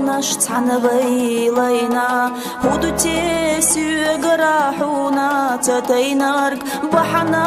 Наш цанавейлайна худуте сюгарахуна цатайнарк бахана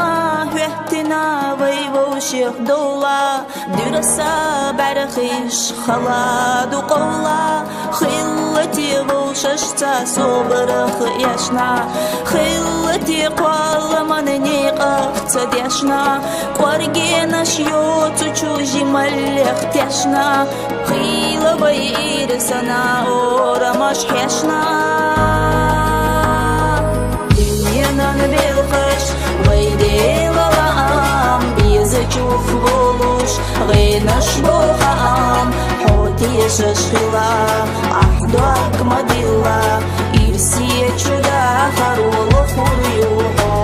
хвехтина вейвоших дола дюраса барахиш халаду قولا خلتي وششتا صبرخ يشنا خلتي قوال منني قخت يشنا قرجينا شيوت чужи ملخ تشنا خيل بير سنا ورا مش حشنا دنيانا نبيلخش ويدي للام بيزجوف بولوش غينش بوخام حوتي ششخلا أحداك مدلا إرسي چودا خرول خوريوحو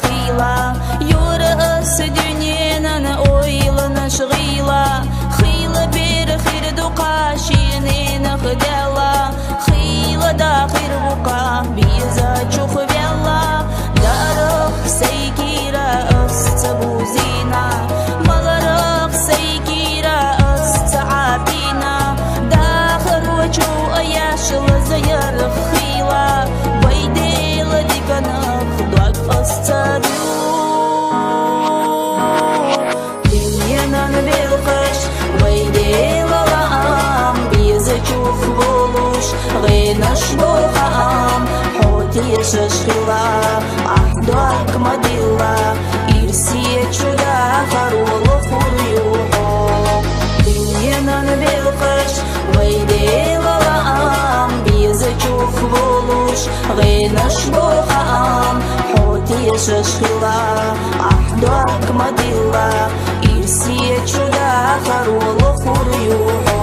خيلا يورس دنيانا اويلنا شغيلا خيلا بير خير دقاشينين خدلا خيلا دا خير بقا بيزا تشوف بيلا دارخ سيكيرا استبوزينا مغرخ سيكيرا استعابينا داخل وجو اياشل زير خيلا ويديل ديكنا دنيانا نبيلخش ويدي للام بيزجوف بولوش غينش بوخام حوتي ششخلا أحداك مدلا إرسي چودا خرول خوريوحو دنيانا نبيلخش ويدي للام بيزجوف بولوش غينش بوخام ششخلا أحداك مدلا إرسي چودا خرول خوريوحو